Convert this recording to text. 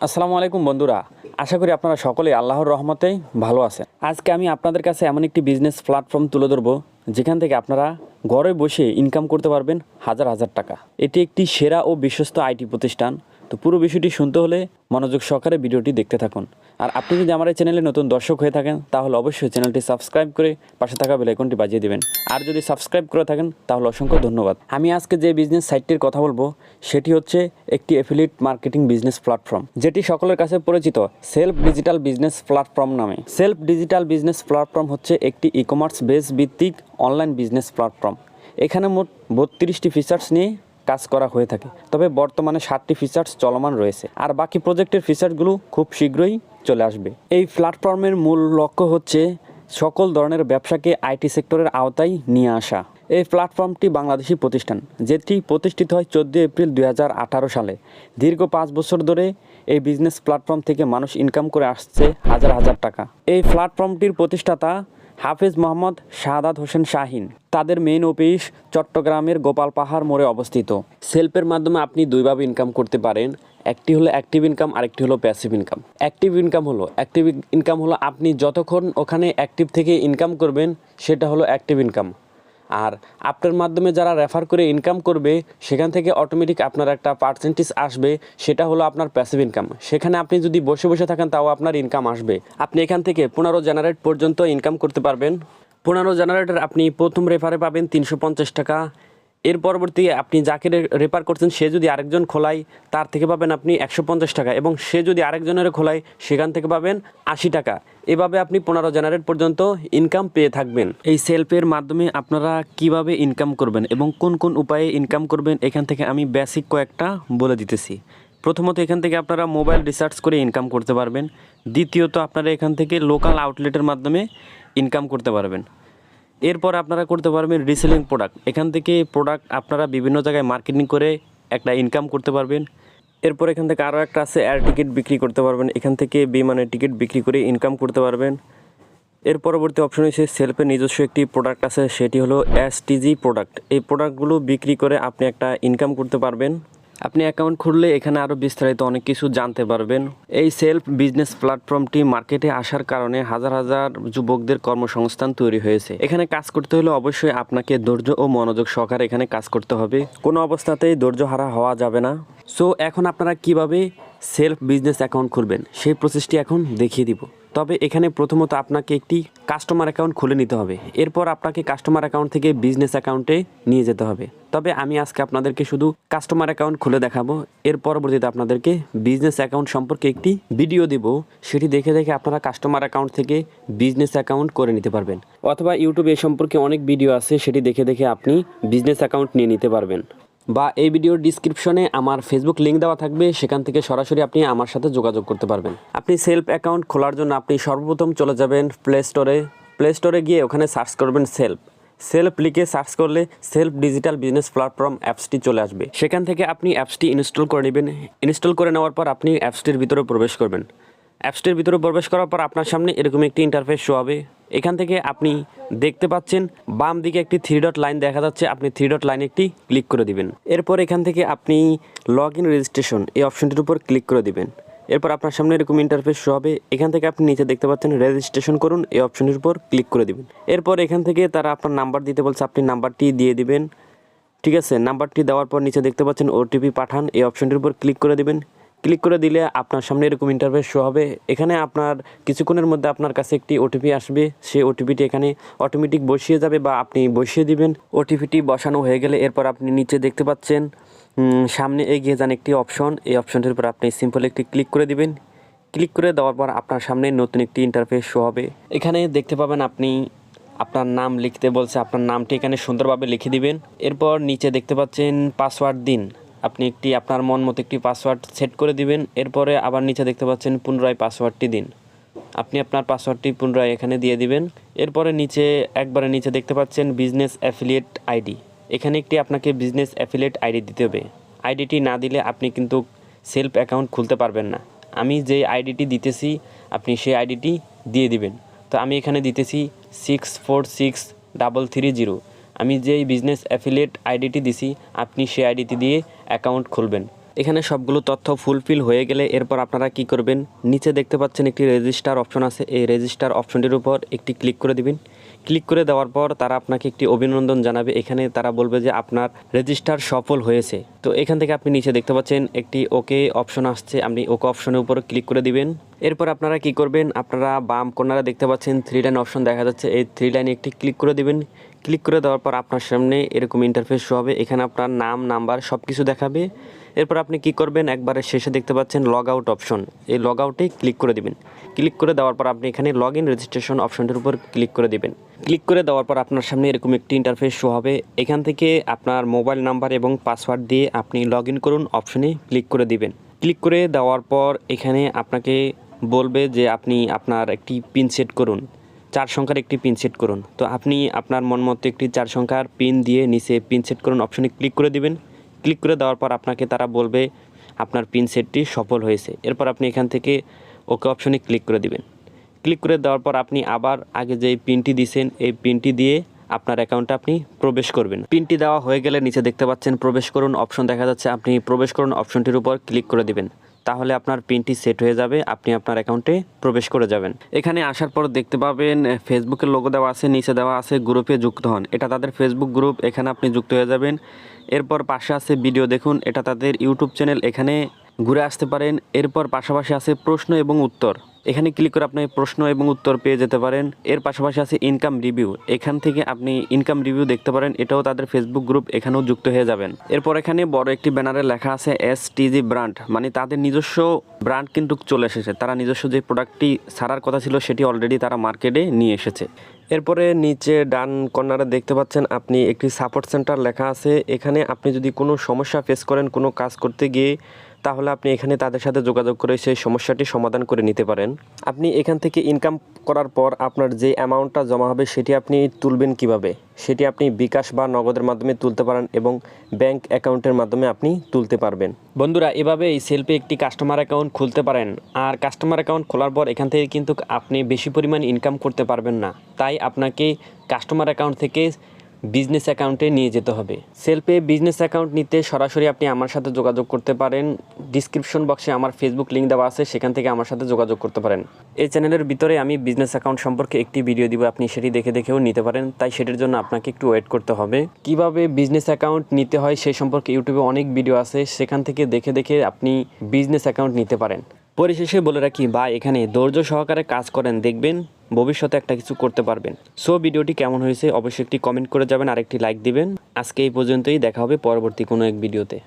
আসসালামু আলাইকুম বন্ধুরা, আশা করি আপনারা সকলেই আল্লাহর রহমতেই ভালো আছেন। আজকে আমি আপনাদের কাছে এমন একটি বিজনেস প্ল্যাটফর্ম তুলে ধরবো যেখান থেকে আপনারা ঘরে বসে ইনকাম করতে পারবেন হাজার হাজার টাকা। এটি একটি সেরা ও বিশ্বস্ত আইটি প্রতিষ্ঠান। তো পুরো বিষয়টি শুনতে হলে মনোযোগ সহকারে ভিডিওটি দেখতে থাকুন। আর আপনি যদি আমার এই চ্যানেলে নতুন দর্শক হয়ে থাকেন তাহলে অবশ্যই চ্যানেলটি সাবস্ক্রাইব করে পাশে থাকা বেল আইকনটি বাজিয়ে দিবেন। আর যদি সাবস্ক্রাইব করে থাকেন তাহলে অসংখ্য ধন্যবাদ। আমি আজকে যে বিজনেস সাইটটির কথা বলবো সেটি হচ্ছে একটি অ্যাফিলিয়েট মার্কেটিং বিজনেস প্ল্যাটফর্ম, যেটি সকলের কাছে পরিচিত সেলফ ডিজিটাল বিজনেস প্ল্যাটফর্ম নামে। সেলফ ডিজিটাল বিজনেস প্ল্যাটফর্ম হচ্ছে একটি ই কমার্স বেস ভিত্তিক অনলাইন বিজনেস প্ল্যাটফর্ম। এখানে মোট 32টি ফিচার্স নিয়ে কাজ করা হয়ে থাকে, তবে বর্তমানে 7টি ফিচার্স চলমান রয়েছে আর বাকি প্রজেক্টের ফিচারগুলো খুব শীঘ্রই চলে আসবে। এই প্ল্যাটফর্মের মূল লক্ষ্য হচ্ছে সকল ধরনের ব্যবসাকে আইটি সেক্টরের আওতায় নিয়ে আসা। এই প্ল্যাটফর্মটি বাংলাদেশি প্রতিষ্ঠান, যেটি প্রতিষ্ঠিত হয় 14 এপ্রিল 2018 সালে। দীর্ঘ 5 বছর ধরে এই বিজনেস প্ল্যাটফর্ম থেকে মানুষ ইনকাম করে আসছে হাজার হাজার টাকা। এই প্ল্যাটফর্মটির প্রতিষ্ঠাতা হাফেজ মোহাম্মদ শাহাদাত হোসেন শাহিন। তাদের মেইন অফিস চট্টগ্রামের গোপাল পাহাড় মোড়ে অবস্থিত। সেলফের মাধ্যমে আপনি দুইভাবে ইনকাম করতে পারেন। একটি হলো অ্যাক্টিভ ইনকাম, আরেকটি হলো প্যাসিভ ইনকাম। অ্যাক্টিভ ইনকাম হলো আপনি যতক্ষণ ওখানে অ্যাক্টিভ থেকে ইনকাম করবেন সেটা হলো অ্যাক্টিভ ইনকাম। আর আপনার মাধ্যমে যারা রেফার করে ইনকাম করবে সেখান থেকে অটোমেটিক আপনার একটা পার্সেন্টেজ আসবে, সেটা হলো আপনার প্যাসিভ ইনকাম। সেখানে আপনি যদি বসে বসে থাকেন তাও আপনার ইনকাম আসবে। আপনি এখান থেকে 15 জেনারেট পর্যন্ত ইনকাম করতে পারবেন। 15 জেনারেটর আপনি প্রথম রেফারে পাবেন 350 টাকা। এর পরবর্তী আপনি যাকে রেফার করছেন সে যদি আরেকজন খোলায় তার থেকে পাবেন আপনি 150 টাকা, এবং সে যদি আরেকজনের খোলায় সেখান থেকে পাবেন 80 টাকা। এভাবে আপনি 15 জেনারেট পর্যন্ত ইনকাম পেয়ে থাকবেন। এই সেলফের মাধ্যমে আপনারা কিভাবে ইনকাম করবেন এবং কোন কোন উপায়ে ইনকাম করবেন এখান থেকে আমি বেসিক কয়েকটা বলে দিতেছি। প্রথমত এখান থেকে আপনারা মোবাইল রিসার্চ করে ইনকাম করতে পারবেন। দ্বিতীয়ত আপনারা এখান থেকে লোকাল আউটলেটের মাধ্যমে ইনকাম করতে পারবেন। এরপর আপনারা করতে পারবেন রিসেলিং প্রোডাক্ট। এখান থেকে প্রোডাক্ট আপনারা বিভিন্ন জায়গায় মার্কেটিং করে একটা ইনকাম করতে পারবেন। এরপর এখান থেকে আরও একটা আছে এয়ার টিকিট বিক্রি করতে পারবেন। এখান থেকে বিমানের টিকিট বিক্রি করে ইনকাম করতে পারবেন। এর পরবর্তী অপশন হচ্ছে সেলফের নিজস্ব একটি প্রোডাক্ট আছে, সেটি হলো এসটিজি প্রোডাক্ট। এই প্রোডাক্টগুলো বিক্রি করে আপনি একটা ইনকাম করতে পারবেন। আপনি অ্যাকাউন্ট খুললে এখানে আরও বিস্তারিত অনেক কিছু জানতে পারবেন। এই সেলফ বিজনেস প্ল্যাটফর্মটি মার্কেটে আসার কারণে হাজার হাজার যুবকদের কর্মসংস্থান তৈরি হয়েছে। এখানে কাজ করতে হলে অবশ্যই আপনাকে ধৈর্য ও মনোযোগ সহকারে এখানে কাজ করতে হবে। কোনো অবস্থাতেই ধৈর্য হারা হওয়া যাবে না। সো এখন আপনারা কিভাবে সেলফ বিজনেস অ্যাকাউন্ট খুলবেন সেই প্রসেসটি এখন দেখিয়ে দিব। তবে এখানে প্রথমত আপনাকে একটি কাস্টমার অ্যাকাউন্ট খুলে নিতে হবে। এরপর আপনাকে কাস্টমার অ্যাকাউন্ট থেকে বিজনেস অ্যাকাউন্টে নিয়ে যেতে হবে। তবে আমি আজকে আপনাদেরকে শুধু কাস্টমার অ্যাকাউন্ট খুলে দেখাবো। এর পরবর্তীতে আপনাদেরকে বিজনেস অ্যাকাউন্ট সম্পর্কে একটি ভিডিও দিব, সেটি দেখে দেখে আপনারা কাস্টমার অ্যাকাউন্ট থেকে বিজনেস অ্যাকাউন্ট করে নিতে পারবেন। অথবা ইউটিউবে এ সম্পর্কে অনেক ভিডিও আছে, সেটি দেখে দেখে আপনি বিজনেস অ্যাকাউন্ট নিয়ে নিতে পারবেন। বা এই ভিডিওর ডিসক্রিপশনে আমার ফেসবুক লিঙ্ক দেওয়া থাকবে, সেখান থেকে সরাসরি আপনি আমার সাথে যোগাযোগ করতে পারবেন। আপনি সেলফ অ্যাকাউন্ট খোলার জন্য আপনি সর্বপ্রথম চলে যাবেন প্লে স্টোরে গিয়ে ওখানে সার্চ করবেন সেলফ লিখে সার্চ করলে সেলফ ডিজিটাল বিজনেস প্ল্যাটফর্ম অ্যাপসটি চলে আসবে। সেখান থেকে আপনি অ্যাপসটি ইনস্টল করে নেবেন। ইনস্টল করে নেওয়ার পর আপনি অ্যাপসটির ভিতরে প্রবেশ করবেন। অ্যাপসটির ভিতরে প্রবেশ করার পর আপনার সামনে এরকম একটি ইন্টারফেস শো হবে। এখান থেকে আপনি দেখতে পাচ্ছেন বাম দিকে একটি 3 ডট লাইন দেখা যাচ্ছে, আপনি 3 ডট লাইনে একটি ক্লিক করে দিবেন। এরপর এখান থেকে আপনি লগ ইন রেজিস্ট্রেশন এই অপশনটির উপর ক্লিক করে দিবেন। এরপর আপনার সামনে এরকম ইন্টারফেস শো হবে। এখান থেকে আপনি নিচে দেখতে পাচ্ছেন রেজিস্ট্রেশন করুন, এই অপশনটির উপর ক্লিক করে দিবেন। এরপর এখান থেকে তারা আপনার নাম্বার দিতে বলছে, আপনি নাম্বারটি দিয়ে দিবেন। ঠিক আছে, নাম্বারটি দেওয়ার পর নিচে দেখতে পাচ্ছেন ওটিপি পাঠান, এই অপশনটির উপর ক্লিক করে দিবেন। ক্লিক করে দিলে আপনার সামনে এরকম ইন্টারফেস শো হবে। এখানে আপনার কিছুক্ষণের মধ্যে আপনার কাছে একটি ওটিপি আসবে। সেই ওটিপিটি এখানে অটোমেটিক বসিয়ে যাবে বা আপনি বসিয়ে দিবেন। ওটিপিটি বসানো হয়ে গেলে এরপর আপনি নিচে দেখতে পাচ্ছেন সামনে এগিয়ে যান একটি অপশন, এই অপশনটির উপর আপনি সিম্পল একটি ক্লিক করে দিবেন। ক্লিক করে দেওয়ার পর আপনার সামনে নতুন একটি ইন্টারফেস শো হবে। এখানে দেখতে পাবেন আপনি আপনার নাম লিখতে বলছে, আপনার নামটি এখানে সুন্দরভাবে লিখে দিবেন। এরপর নিচে দেখতে পাচ্ছেন পাসওয়ার্ড দিন, আপনি আপনার মন মতো একটি পাসওয়ার্ড সেট করে দিবেন। এরপরে আবার নিচে দেখতে পাচ্ছেন পুনরায় পাসওয়ার্ডটি দিন, আপনি আপনার পাসওয়ার্ডটি পুনরায় এখানে দিয়ে দিবেন। এরপরে নিচে একবারে নিচে দেখতে পাচ্ছেন বিজনেস অ্যাফিলিয়েট আইডি, এখানে একটি আপনাকে বিজনেস অ্যাফিলিয়েট আইডি দিতে হবে। আইডিটি না দিলে আপনি কিন্তু সেলফ অ্যাকাউন্ট খুলতে পারবেন না। আমি যে আইডিটি দিতেছি আপনি সেই আইডিটি দিয়ে দিবেন। তো আমি এখানে দিতেছি 646330। আমি যেই বিজনেস অ্যাফিলিয়েট আইডিটি দিছি আপনি সেই আইডিটি দিয়ে অ্যাকাউন্ট খুলবেন। এখানে সবগুলো তথ্য ফুলফিল হয়ে গেলে এরপর আপনারা কি করবেন, নিচে দেখতে পাচ্ছেন একটি রেজিস্টার অপশন আছে, এই রেজিস্টার অপশনটির উপর একটি ক্লিক করে দিবেন। ক্লিক করে দেওয়ার পর তারা আপনাকে একটি অভিনন্দন জানাবে। এখানে তারা বলবে যে আপনার রেজিস্টার সফল হয়েছে। তো এখান থেকে আপনি নিচে দেখতে পাচ্ছেন একটি ওকে অপশন আসছে, আপনি ওকে অপশনের উপর ক্লিক করে দিবেন। এরপর আপনারা কি করবেন, আপনারা বাম কর্নারে দেখতে পাচ্ছেন 3 লাইন অপশন দেখা যাচ্ছে, এই 3 লাইনে একটি ক্লিক করে দিবেন। ক্লিক করে দেওয়ার পর আপনার সামনে এরকম ইন্টারফেস শো হবে, এখানে আপনার নাম, নাম্বার সব কিছু দেখাবে। এরপর আপনি কি করবেন, একবারে শেষে দেখতে পাচ্ছেন লগ আউট অপশন, এই লগ আউটে ক্লিক করে দিবেন। ক্লিক করে দেওয়ার পর আপনি এখানে লগ ইন রেজিস্ট্রেশন অপশনটির উপর ক্লিক করে দিবেন। ক্লিক করে দেওয়ার পর আপনার সামনে এরকম একটি ইন্টারফেস শো হবে, এখান থেকে আপনার মোবাইল নাম্বার এবং পাসওয়ার্ড দিয়ে আপনি লগ ইন করুন অপশনে ক্লিক করে দিবেন। ক্লিক করে দেওয়ার পর এখানে আপনাকে বলবে যে আপনি আপনার একটি পিন সেট করুন, 4 সংখ্যার একটি পিন সেট করুন। তো আপনি আপনার মন মতো একটি 4 সংখ্যার পিন দিয়ে নিচে পিন সেট করুন অপশনে ক্লিক করে দিবেন। ক্লিক করে দেওয়ার পর আপনাকে তারা বলবে আপনার পিন সেটটি সফল হয়েছে। এরপর আপনি এখান থেকে ওকে অপশনে ক্লিক করে দিবেন। ক্লিক করে দেওয়ার পর আপনি আবার আগে যে পিনটি দিয়েছেন এই পিনটি দিয়ে আপনার অ্যাকাউন্টে আপনি প্রবেশ করবেন। পিনটি দেওয়া হয়ে গেলে নিচে দেখতে পাচ্ছেন প্রবেশ করুন অপশন দেখা যাচ্ছে, আপনি প্রবেশ করুন অপশনটির উপর ক্লিক করে দিবেন। তাহলে আপনার পিনটি সেট হয়ে যাবে, আপনি আপনার অ্যাকাউন্টে প্রবেশ করে যাবেন। এখানে আসার পর দেখতে পাবেন ফেসবুকের লোগো দেওয়া আছে, নিচে দেওয়া আছে গ্রুপে যুক্ত হন, এটা তাদের ফেসবুক গ্রুপ, এখানে আপনি যুক্ত হয়ে যাবেন। এরপর পাশে আছে ভিডিও দেখুন, এটা তাদের ইউটিউব চ্যানেল, এখানে ঘুরে আসতে পারেন। এরপর পাশাপাশি আছে প্রশ্ন এবং উত্তর, এখানে ক্লিক করে আপনি প্রশ্ন এবং উত্তর পেয়ে যেতে পারেন। এর পাশাপাশি আছে ইনকাম রিভিউ, এখান থেকে আপনি ইনকাম রিভিউ দেখতে পারেন, এটাও তাদের ফেসবুক গ্রুপ, এখানেও যুক্ত হয়ে যাবেন। এরপর এখানে বড় একটি ব্যানারে লেখা আছে STG ব্র্যান্ড, মানে তাদের নিজস্ব ব্র্যান্ড কিন্তু চলে এসেছে, তারা নিজস্ব যে প্রোডাক্টটি ছাড়ার কথা ছিল সেটি অলরেডি তারা মার্কেটে নিয়ে এসেছে। এরপরে নিচে ডান কর্নারে দেখতে পাচ্ছেন আপনি একটি সাপোর্ট সেন্টার লেখা আছে, এখানে আপনি যদি কোনো সমস্যা ফেস করেন কোনো কাজ করতে গিয়ে, তাহলে আপনি এখানে তাদের সাথে যোগাযোগ করে সেই সমস্যাটি সমাধান করে নিতে পারেন। আপনি এখান থেকে ইনকাম করার পর আপনার যে অ্যামাউন্টটা জমা হবে সেটি আপনি তুলবেন কিভাবে, সেটি আপনি বিকাশ বা নগদের মাধ্যমে তুলতে পারেন এবং ব্যাংক অ্যাকাউন্টের মাধ্যমে আপনি তুলতে পারবেন। বন্ধুরা, এভাবে এই সেলফে একটি কাস্টমার অ্যাকাউন্ট খুলতে পারেন। আর কাস্টমার অ্যাকাউন্ট খোলার পর এখান থেকে কিন্তু আপনি বেশি পরিমাণ ইনকাম করতে পারবেন না, তাই আপনাকে কাস্টমার অ্যাকাউন্ট থেকে বিজনেস অ্যাকাউন্টে নিয়ে যেতে হবে। সেলফে বিজনেস অ্যাকাউন্ট নিতে সরাসরি আপনি আমার সাথে যোগাযোগ করতে পারেন, ডিসক্রিপশন বক্সে আমার ফেসবুক লিঙ্ক দেওয়া আছে, সেখান থেকে আমার সাথে যোগাযোগ করতে পারেন। এই চ্যানেলের ভিতরে আমি বিজনেস অ্যাকাউন্ট সম্পর্কে একটি ভিডিও দিব, আপনি সেটি দেখেও নিতে পারেন, তাই সেটির জন্য আপনাকে একটু ওয়েট করতে হবে। কিভাবে বিজনেস অ্যাকাউন্ট নিতে হয় সেই সম্পর্কে ইউটিউবে অনেক ভিডিও আছে, সেখান থেকে দেখে আপনি বিজনেস অ্যাকাউন্ট নিতে পারেন। পরিশেষে বলে রাখি ভাই, এখানে ধৈর্য সহকারে কাজ করেন, দেখবেন ভবিষ্যতে একটা কিছু করতে পারবেন। সো ভিডিওটি কেমন হয়েছে অবশ্যই একটি কমেন্ট করে যাবেন আর একটি লাইক দিবেন। আজকে এই পর্যন্তই, দেখা হবে পরবর্তী কোনো এক ভিডিওতে।